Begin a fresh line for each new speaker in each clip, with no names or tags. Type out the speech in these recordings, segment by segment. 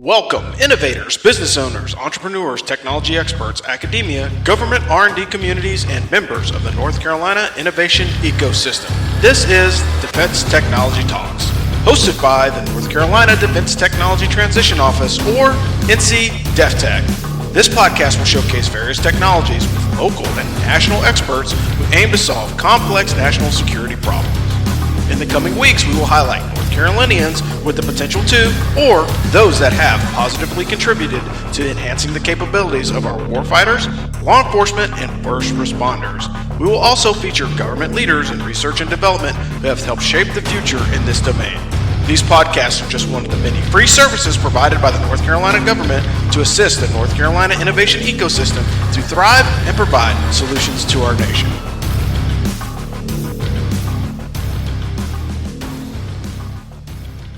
Welcome, innovators, business owners, entrepreneurs, technology experts, academia, government R&D communities, and members of the North Carolina innovation ecosystem. This is Defense Technology Talks, hosted by the North Carolina Defense Technology Transition Office, or NC DEFTECH. This podcast will showcase various technologies with local and national experts who aim to solve complex national security problems. In the coming weeks, we will highlight North Carolinians with the potential to, or those that have positively contributed to enhancing the capabilities of our warfighters, law enforcement, and first responders. We will also feature government leaders in research and development who have helped shape the future in this domain. These podcasts are just one of the many free services provided by the North Carolina government to assist the North Carolina innovation ecosystem to thrive and provide solutions to our nation.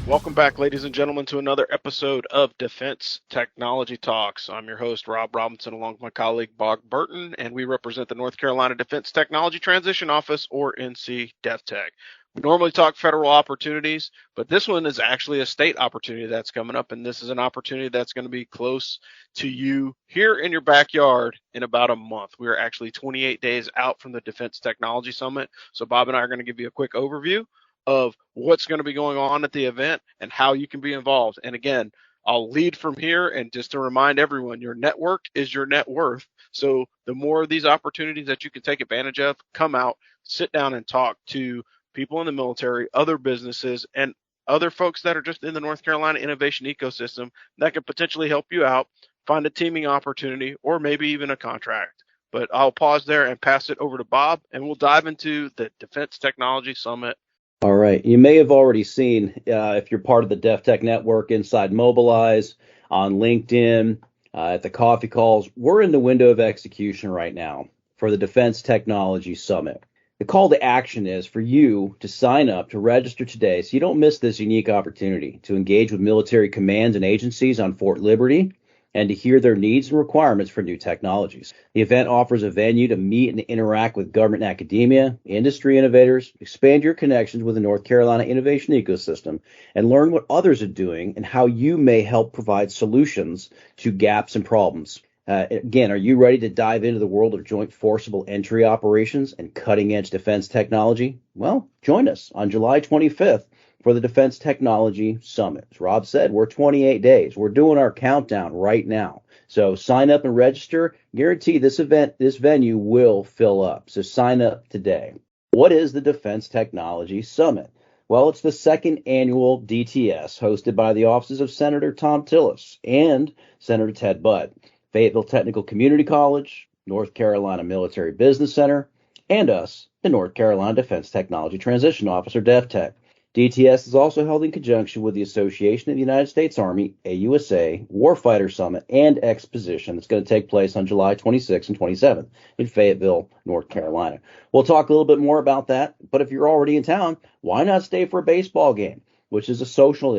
Welcome back, ladies and gentlemen, to another episode of Defense Technology Talks. I'm your host, Rob Robinson, along with my colleague, Bog Burton, and we represent the North Carolina Defense Technology Transition Office, or NC DEFTECH. We normally talk federal opportunities, but this one is actually a state opportunity that's coming up, and this is an opportunity that's going to be close to you here in your backyard in about a month. We are actually 28 days out from the Defense Technology Summit, so Bob and I are going to give you a quick overview of what's going to be going on at the event and how you can be involved. And again, I'll lead from here, and just to remind everyone, your network is your net worth. So the more of these opportunities that you can take advantage of, come out, sit down and talk to people in the military, other businesses, and other folks that are just in the North Carolina innovation ecosystem that could potentially help you out, find a teaming opportunity, or maybe even a contract. But I'll pause there and pass it over to Bob, and we'll dive into the Defense Technology Summit.
All right. You may have already seen, if you're part of the DEFTECH network inside Mobilize, on LinkedIn, at the coffee calls, we're in the window of execution right now for the Defense Technology Summit. The call to action is for you to sign up, to register today so you don't miss this unique opportunity to engage with military commands and agencies on Fort Liberty and to hear their needs and requirements for new technologies. The event offers a venue to meet and interact with government and academia, industry innovators, expand your connections with the North Carolina innovation ecosystem, and learn what others are doing and how you may help provide solutions to gaps and problems. Again, are you ready to dive into the world of joint forcible entry operations and cutting-edge defense technology? Well, join us on July 25th. For the Defense Technology Summit. As Rob said, we're 28 days. We're doing our countdown right now. So sign up and register. Guarantee this venue will fill up. So sign up today. What is the Defense Technology Summit? Well, it's the second annual DTS hosted by the offices of Senator Thom Tillis and Senator Ted Budd, Fayetteville Technical Community College, North Carolina Military Business Center, and us, the North Carolina Defense Technology Transition Office, or DEFTECH. DTS is also held in conjunction with the Association of the United States Army, AUSA, Warfighter Summit, and Exposition that's going to take place on July 26th and 27th in Fayetteville, North Carolina. We'll talk a little bit more about that, but if you're already in town, why not stay for a baseball game, which is a social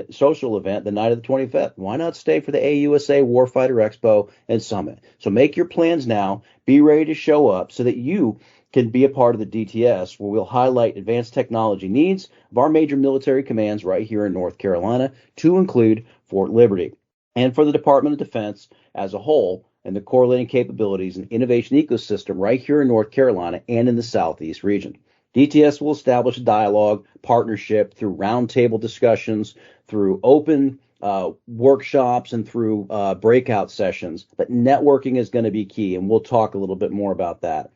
event the night of the 25th? Why not stay for the AUSA Warfighter Expo and Summit? So make your plans now. Be ready to show up so that you can be a part of the DTS, where we'll highlight advanced technology needs of our major military commands right here in North Carolina, to include Fort Liberty. And for the Department of Defense as a whole, and the correlating capabilities and innovation ecosystem right here in North Carolina and in the Southeast region. DTS will establish a dialogue, partnership through roundtable discussions, through open workshops, and through breakout sessions. But networking is going to be key, and we'll talk a little bit more about that.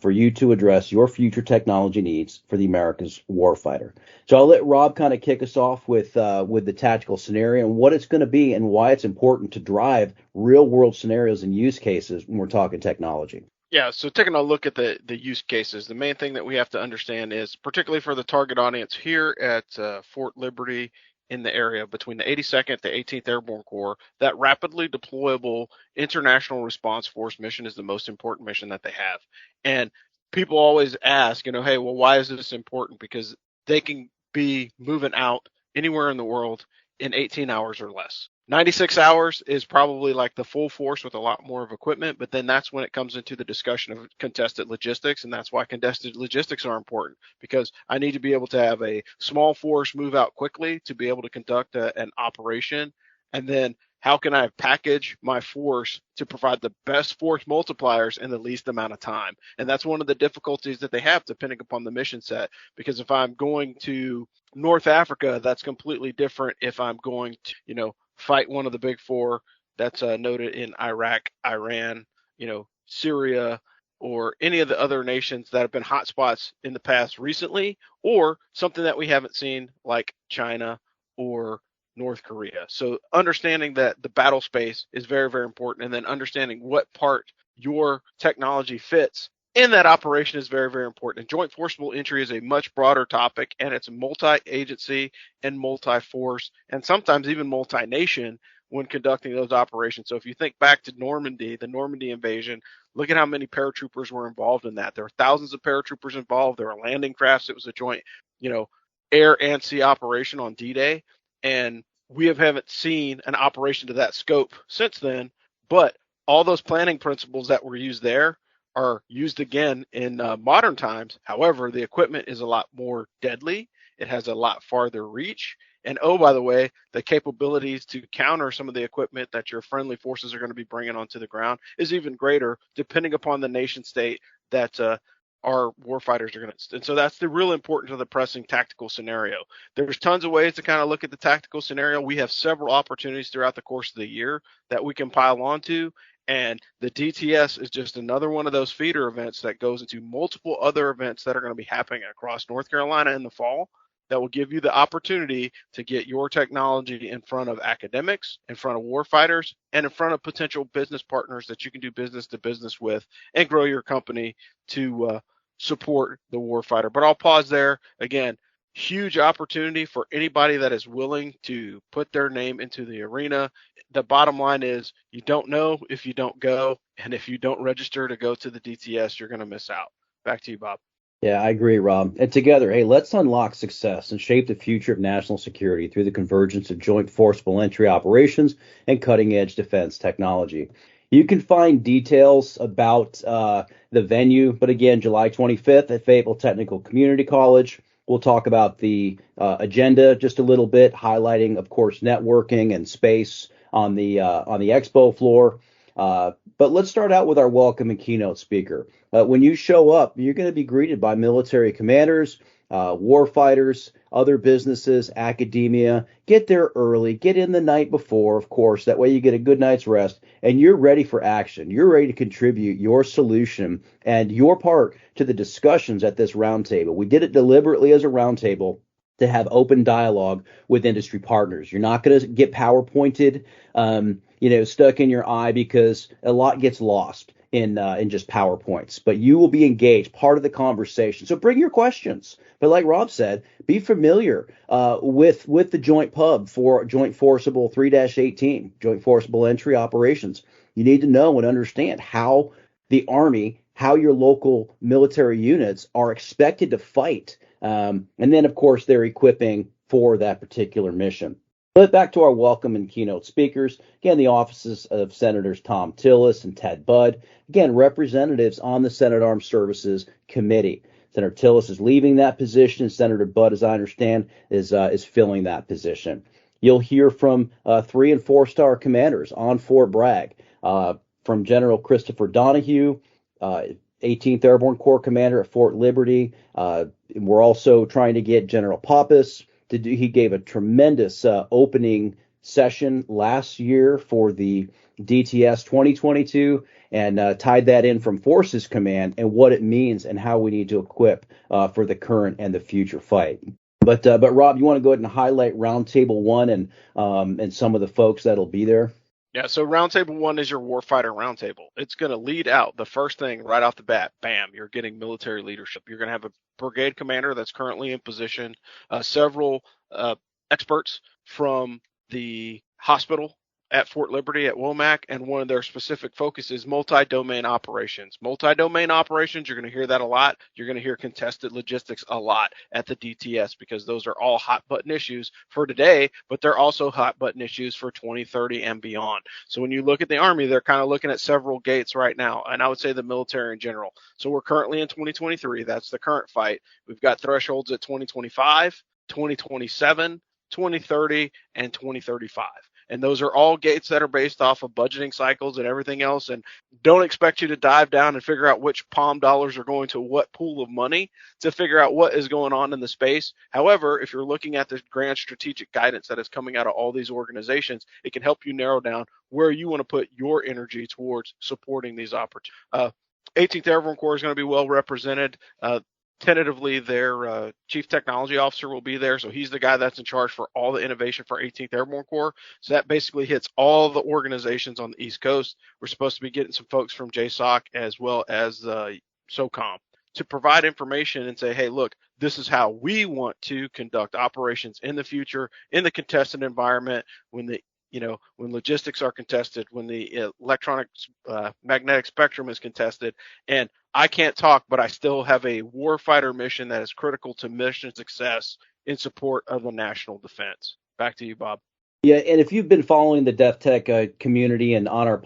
For you to address your future technology needs for the America's warfighter. So I'll let Rob kind of kick us off with the tactical scenario and what it's going to be and why it's important to drive real world scenarios and use cases when we're talking technology.
Yeah, so taking a look at the use cases, the main thing that we have to understand is, particularly for the target audience here at Fort Liberty, in the area between the 82nd, the 18th Airborne Corps, that rapidly deployable international response force mission is the most important mission that they have. And people always ask, hey, well, why is this important? Because they can be moving out anywhere in the world in 18 hours or less. 96 hours is probably like the full force with a lot more of equipment, but then that's when it comes into the discussion of contested logistics, and that's why contested logistics are important, because I need to be able to have a small force move out quickly to be able to conduct an operation, and then how can I package my force to provide the best force multipliers in the least amount of time? And that's one of the difficulties that they have depending upon the mission set. Because if I'm going to North Africa, that's completely different if I'm going to, fight one of the big four that's noted in Iraq, Iran, Syria, or any of the other nations that have been hotspots in the past recently, or something that we haven't seen like China or North Korea. So understanding that the battle space is very, very important, and then understanding what part your technology fits in that operation is very, very important. And joint forcible entry is a much broader topic, and it's multi-agency and multi-force, and sometimes even multi-nation when conducting those operations. So if you think back to Normandy, the Normandy invasion, look at how many paratroopers were involved in that. There were thousands of paratroopers involved. There were landing crafts. It was a joint, air and sea operation on D-Day. And we haven't seen an operation to that scope since then. But all those planning principles that were used there are used again in modern times. However, the equipment is a lot more deadly. It has a lot farther reach. And oh, by the way, the capabilities to counter some of the equipment that your friendly forces are going to be bringing onto the ground is even greater, depending upon the nation state that our warfighters are going to. And so that's the real importance of the pressing tactical scenario. There's tons of ways to kind of look at the tactical scenario. We have several opportunities throughout the course of the year that we can pile onto. And the DTS is just another one of those feeder events that goes into multiple other events that are going to be happening across North Carolina in the fall that will give you the opportunity to get your technology in front of academics, in front of warfighters, and in front of potential business partners that you can do business to business with and grow your company to support the warfighter. But I'll pause there. Again, huge opportunity for anybody that is willing to put their name into the arena. The bottom line is you don't know if you don't go, and if you don't register to go to the DTS, you're going to miss out. Back to you, Bob.
Yeah, I agree, Rob. And together, hey, let's unlock success and shape the future of national security through the convergence of joint forcible entry operations and cutting-edge defense technology. You can find details about the venue, but again, July 25th at Fayetteville Technical Community College. We'll talk about the agenda just a little bit, highlighting, of course, networking and space on the expo floor. But let's start out with our welcome and keynote speaker. When you show up, you're going to be greeted by military commanders, warfighters, other businesses, academia. Get there early. Get in the night before, of course. That way you get a good night's rest, and you're ready for action. You're ready to contribute your solution and your part to the discussions at this roundtable. We did it deliberately as a roundtable to have open dialogue with industry partners. You're not going to get PowerPointed, stuck in your eye, because a lot gets lost in just PowerPoints. But you will be engaged, part of the conversation. So bring your questions. But like Rob said, be familiar with the joint pub for Joint Forcible 3-18, Joint Forcible Entry Operations. You need to know and understand how the Army, how your local military units are expected to fight. And then, of course, they're equipping for that particular mission. But back to our welcome and keynote speakers. Again, the offices of Senators Tom Tillis and Ted Budd. Again, representatives on the Senate Armed Services Committee. Senator Tillis is leaving that position. Senator Budd, as I understand, is filling that position. You'll hear from 3- and 4-star commanders on Fort Bragg, from General Christopher Donahue, 18th Airborne Corps Commander at Fort Liberty. We're also trying to get General Pappas. He gave a tremendous opening session last year for the DTS 2022 and tied that in from Forces Command and what it means and how we need to equip for the current and the future fight. But Rob, you want to go ahead and highlight Roundtable 1 and some of the folks that'll be there?
Yeah, so Roundtable 1 is your warfighter roundtable. It's going to lead out the first thing right off the bat. Bam, you're getting military leadership. You're going to have a brigade commander that's currently in position, several experts from the hospital at Fort Liberty at Womack, and one of their specific focus is multi-domain operations. Multi-domain operations, you're going to hear that a lot. You're going to hear contested logistics a lot at the DTS, because those are all hot button issues for today, but they're also hot button issues for 2030 and beyond. So when you look at the Army, they're kind of looking at several gates right now, and I would say the military in general. So we're currently in 2023. That's the current fight. We've got thresholds at 2025, 2027, 2030, and 2035. And those are all gates that are based off of budgeting cycles and everything else. And don't expect you to dive down and figure out which palm dollars are going to what pool of money to figure out what is going on in the space. However, if you're looking at the grand strategic guidance that is coming out of all these organizations, it can help you narrow down where you want to put your energy towards supporting these opportunities. 18th Airborne Corps is going to be well represented. Tentatively, their chief technology officer will be there. So he's the guy that's in charge for all the innovation for 18th Airborne Corps. So that basically hits all the organizations on the East Coast. We're supposed to be getting some folks from JSOC as well as SOCOM to provide information and say, hey, look, this is how we want to conduct operations in the future in the contested environment when logistics are contested, when the electronic magnetic spectrum is contested. And I can't talk, but I still have a warfighter mission that is critical to mission success in support of the national defense. Back to you, Bob.
Yeah, and if you've been following the DefTech community and on our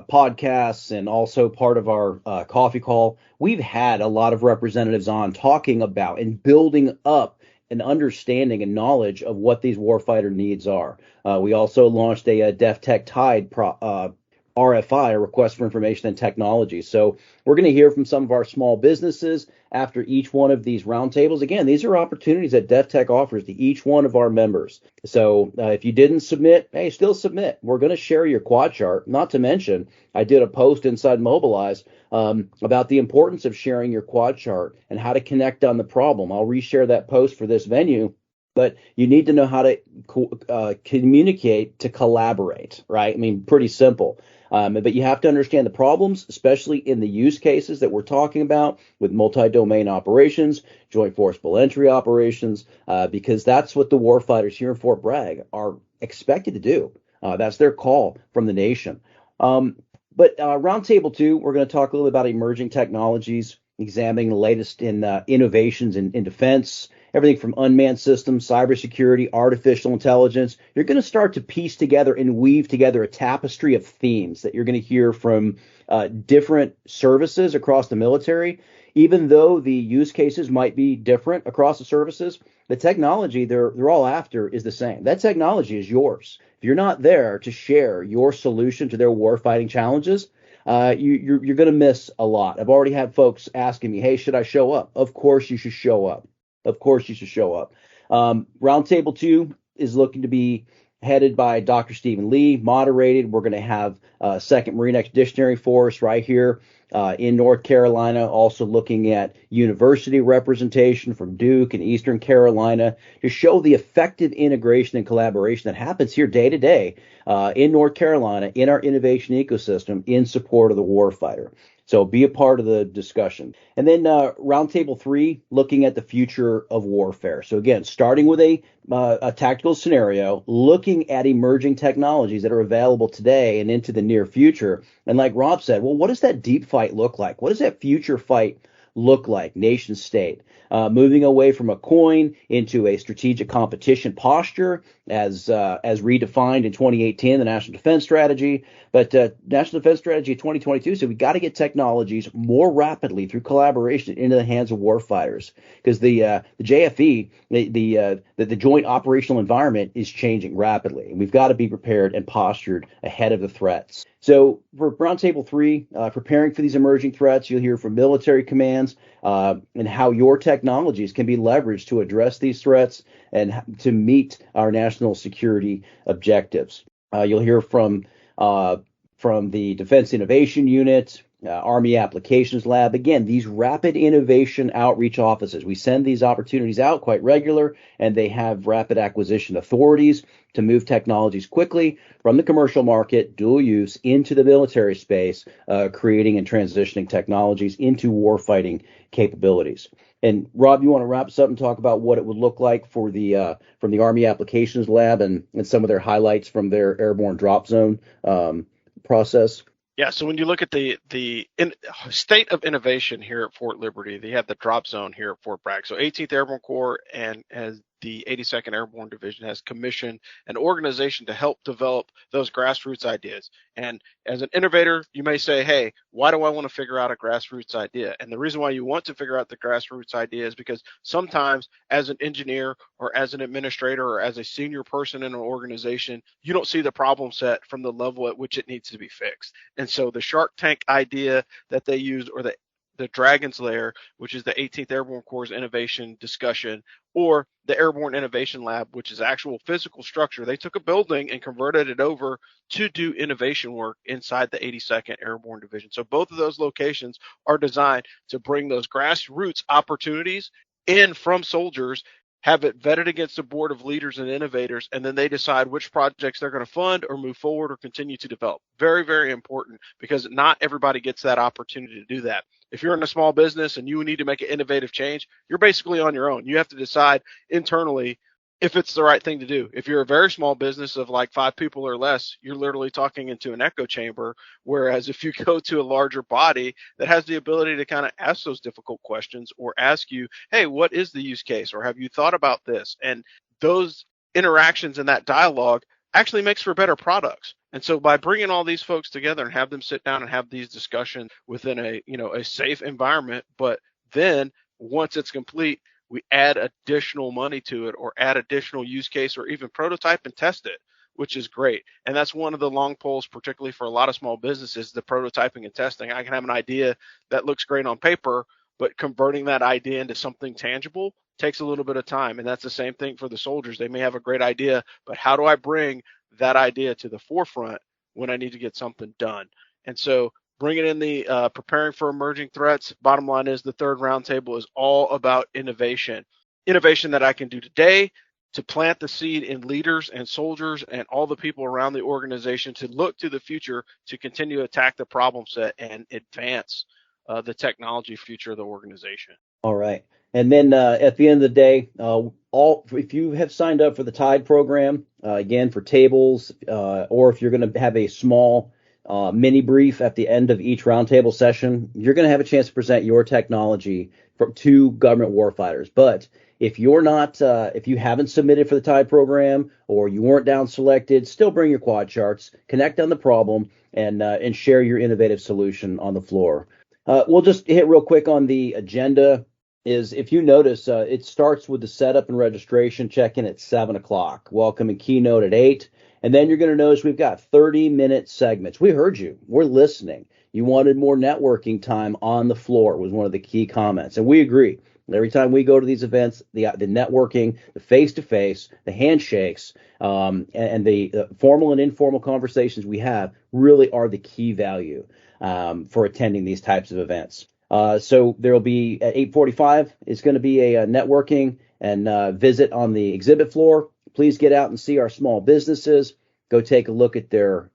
podcasts and also part of our coffee call, we've had a lot of representatives on talking about and building up an understanding and knowledge of what these warfighter needs are. We also launched a DefTech Tide RFI, a request for information and technology. So we're going to hear from some of our small businesses after each one of these roundtables. Again, these are opportunities that DefTech offers to each one of our members. So if you didn't submit, hey, still submit. We're going to share your quad chart. Not to mention, I did a post inside Mobilize about the importance of sharing your quad chart and how to connect on the problem. I'll reshare that post for this venue. But you need to know how to communicate to collaborate, right? I mean, pretty simple. But you have to understand the problems, especially in the use cases that we're talking about with multi-domain operations, joint forcible entry operations, because that's what the warfighters here in Fort Bragg are expected to do. That's their call from the nation. But roundtable 2, we're going to talk a little bit about emerging technologies, examining the latest in innovations in defense, everything from unmanned systems, cybersecurity, artificial intelligence. You're going to start to piece together and weave together a tapestry of themes that you're going to hear from different services across the military. Even though the use cases might be different across the services, the technology they're all after is the same. That technology is yours. If you're not there to share your solution to their warfighting challenges, you're going to miss a lot. I've already had folks asking me, hey, should I show up? Of course you should show up. Of course you should show up. Roundtable 2 is looking to be headed by Dr. Stephen Lee, moderated. We're going to have 2nd Marine Expeditionary Force right here in North Carolina, also looking at university representation from Duke and Eastern Carolina to show the effective integration and collaboration that happens here day to day in North Carolina in our innovation ecosystem in support of the warfighter. So be a part of the discussion. And then roundtable 3, looking at the future of warfare. So again, starting with a tactical scenario, looking at emerging technologies that are available today and into the near future. And like Rob said, well, what does that deep fight look like? What does that future fight look like, nation state? Moving away from a coin into a strategic competition posture as redefined in 2018, the National Defense Strategy. But National Defense Strategy 2022 said we got to get technologies more rapidly through collaboration into the hands of warfighters, because the JFE, the Joint Operational Environment, is changing rapidly, and we've got to be prepared and postured ahead of the threats. So for Roundtable 3, preparing for these emerging threats, you'll hear from military commands and how your technologies can be leveraged to address these threats and to meet our national security objectives. You'll hear from the Defense Innovation Unit, Army Applications Lab. Again, these rapid innovation outreach offices, we send these opportunities out quite regular, and they have rapid acquisition authorities to move technologies quickly from the commercial market, dual use, into the military space, creating and transitioning technologies into warfighting capabilities. And Rob, you want to wrap us up and talk about what it would look like for the from the Army Applications Lab and some of their highlights from their airborne drop zone process?
Yeah, so when you look at the state of innovation here at Fort Liberty, they have the drop zone here at Fort Bragg. So 18th Airborne Corps and as the 82nd Airborne Division has commissioned an organization to help develop those grassroots ideas. And as an innovator, you may say, hey, why do I want to figure out a grassroots idea? And the reason why you want to figure out the grassroots idea is because sometimes as an engineer or as an administrator or as a senior person in an organization, you don't see the problem set from the level at which it needs to be fixed. And so the Shark Tank idea that they used, or the Dragon's Lair, which is the 18th Airborne Corps' innovation discussion, or the Airborne Innovation Lab, which is actual physical structure. They took a building and converted it over to do innovation work inside the 82nd Airborne Division. So both of those locations are designed to bring those grassroots opportunities in from soldiers, have it vetted against a board of leaders and innovators, and then they decide which projects they're going to fund or move forward or continue to develop. Very, very important, because not everybody gets that opportunity to do that. If you're in a small business and you need to make an innovative change, you're basically on your own. You have to decide internally if it's the right thing to do. If you're a very small business of like 5 people or less, you're literally talking into an echo chamber. Whereas if you go to a larger body that has the ability to kind of ask those difficult questions or ask you, hey, what is the use case? Or have you thought about this? And those interactions and that dialogue actually makes for better products. And so by bringing all these folks together and have them sit down and have these discussions within a safe environment, but then once it's complete, we add additional money to it or add additional use case or even prototype and test it, which is great. And that's one of the long poles, particularly for a lot of small businesses, the prototyping and testing. I can have an idea that looks great on paper, but converting that idea into something tangible takes a little bit of time. And that's the same thing for the soldiers. They may have a great idea, but how do I bring that idea to the forefront when I need to get something done? And so bringing in the preparing for emerging threats, bottom line is the third roundtable is all about innovation that I can do today to plant the seed in leaders and soldiers and all the people around the organization to look to the future to continue to attack the problem set and advance the technology future of the organization.
All right. And then at the end of the day, if you have signed up for the TIDE program, again, for tables, or if you're going to have a small mini brief at the end of each roundtable session, you're going to have a chance to present your technology to government warfighters. But if you're not, if you haven't submitted for the TIDE program or you weren't down selected, still bring your quad charts, connect on the problem, and share your innovative solution on the floor. We'll just hit real quick on the agenda. Is if you notice, it starts with the setup and registration check-in at 7 o'clock, welcome and keynote at 8. And then you're going to notice we've got 30-minute segments. We heard you. We're listening. You wanted more networking time on the floor was one of the key comments. And we agree. Every time we go to these events, the networking, the face-to-face, the handshakes, and the formal and informal conversations we have really are the key value for attending these types of events. So there will be at 8:45, it's going to be a networking and visit on the exhibit floor. Please get out and see our small businesses. Go take a look at their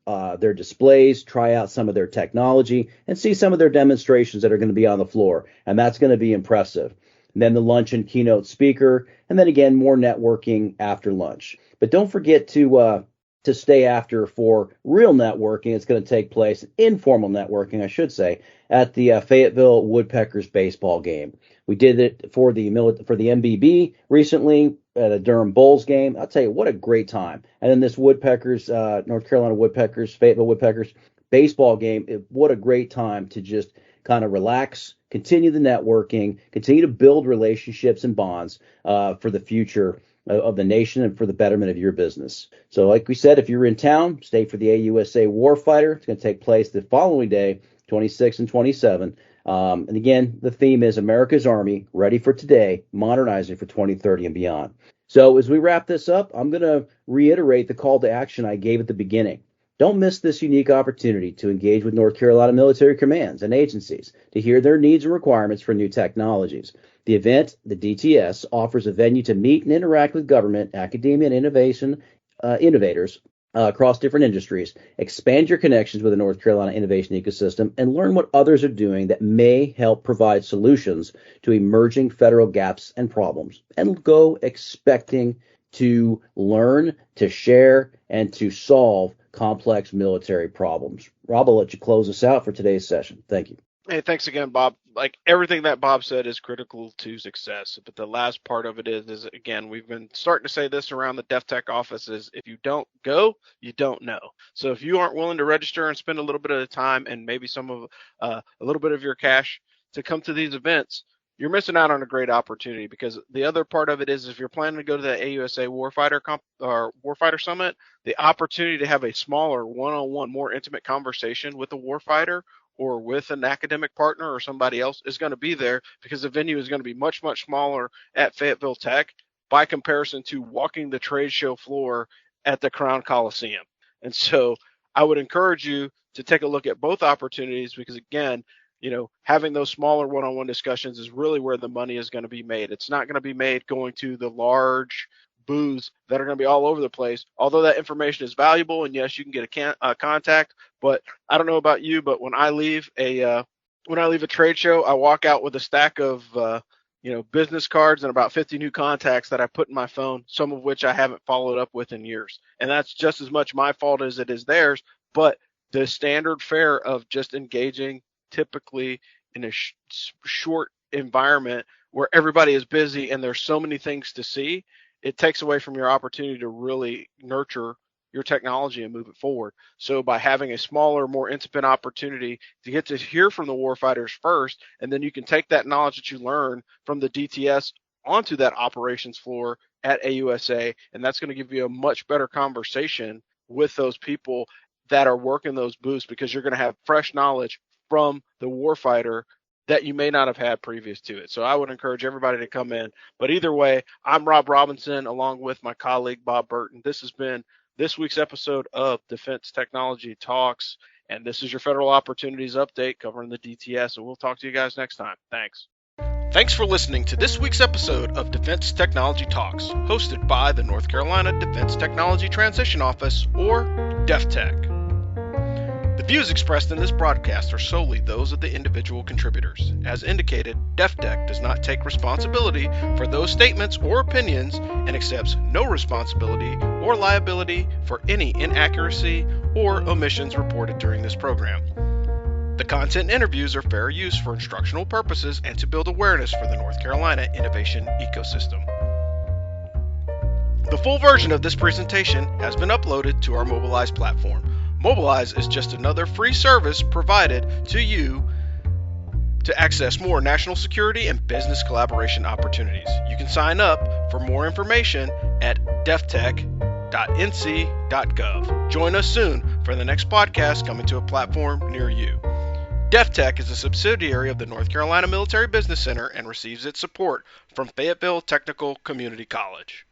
displays, try out some of their technology, and see some of their demonstrations that are going to be on the floor. And that's going to be impressive. And then the lunch and keynote speaker, and then again, more networking after lunch. But don't forget to stay after for real networking. It's going to take place, informal networking, I should say, at the Fayetteville Woodpeckers baseball game. We did it for the MBB recently at a Durham Bulls game. I'll tell you, what a great time. And then this Woodpeckers, North Carolina Woodpeckers, Fayetteville Woodpeckers baseball game, what a great time to just kind of relax, continue the networking, continue to build relationships and bonds for the future of the nation and for the betterment of your business. So like we said, if you're in town, stay for the AUSA Warfighter. It's going to take place the following day, 26 and 27. And again, the theme is America's Army, ready for today, modernizing for 2030 and beyond. So as we wrap this up, I'm going to reiterate the call to action I gave at the beginning. Don't miss this unique opportunity to engage with North Carolina military commands and agencies to hear their needs and requirements for new technologies. The event, the DTS, offers a venue to meet and interact with government, academia, and innovators across different industries, expand your connections with the North Carolina innovation ecosystem, and learn what others are doing that may help provide solutions to emerging federal gaps and problems. And go expecting to learn, to share, and to solve complex military problems. Rob, I'll let you close us out for today's session. Thank you.
Hey, thanks again, Bob. Like everything that Bob said is critical to success. But the last part of it is again, we've been starting to say this around the DefTech office is if you don't go, you don't know. So if you aren't willing to register and spend a little bit of the time and maybe some of a little bit of your cash to come to these events, you're missing out on a great opportunity. Because the other part of it is if you're planning to go to the AUSA Warfighter Summit, the opportunity to have a smaller one-on-one, more intimate conversation with a warfighter or with an academic partner or somebody else is going to be there because the venue is going to be much, much smaller at Fayetteville Tech by comparison to walking the trade show floor at the Crown Coliseum. And so I would encourage you to take a look at both opportunities because, again, having those smaller one-on-one discussions is really where the money is going to be made. It's not going to be made going to the large booths that are going to be all over the place. Although that information is valuable, and yes, you can get a contact. But I don't know about you, but when I leave a trade show, I walk out with a stack of business cards and about 50 new contacts that I put in my phone, some of which I haven't followed up with in years. And that's just as much my fault as it is theirs. But the standard fare of just engaging typically in a short environment where everybody is busy and there's so many things to see, it takes away from your opportunity to really nurture your technology and move it forward. So by having a smaller, more intimate opportunity to get to hear from the warfighters first, and then you can take that knowledge that you learn from the DTS onto that operations floor at AUSA, and that's going to give you a much better conversation with those people that are working those booths because you're going to have fresh knowledge from the warfighter that you may not have had previous to it. So I would encourage everybody to come in. But either way, I'm Rob Robinson along with my colleague Bob Burton. This has been this week's episode of Defense Technology Talks, and this is your Federal Opportunities Update covering the DTS, and we'll talk to you guys next time. Thanks. Thanks for listening to this week's episode of Defense Technology Talks, hosted by the North Carolina Defense Technology Transition Office, or DEFTECH. The views expressed in this broadcast are solely those of the individual contributors. As indicated, DEFTECH does not take responsibility for those statements or opinions and accepts no responsibility or liability for any inaccuracy or omissions reported during this program. The content and interviews are fair use for instructional purposes and to build awareness for the North Carolina innovation ecosystem. The full version of this presentation has been uploaded to our Mobilize platform. Mobilize is just another free service provided to you to access more national security and business collaboration opportunities. You can sign up for more information at deftech.nc.gov. Join us soon for the next podcast coming to a platform near you. DEFTECH is a subsidiary of the North Carolina Military Business Center and receives its support from Fayetteville Technical Community College.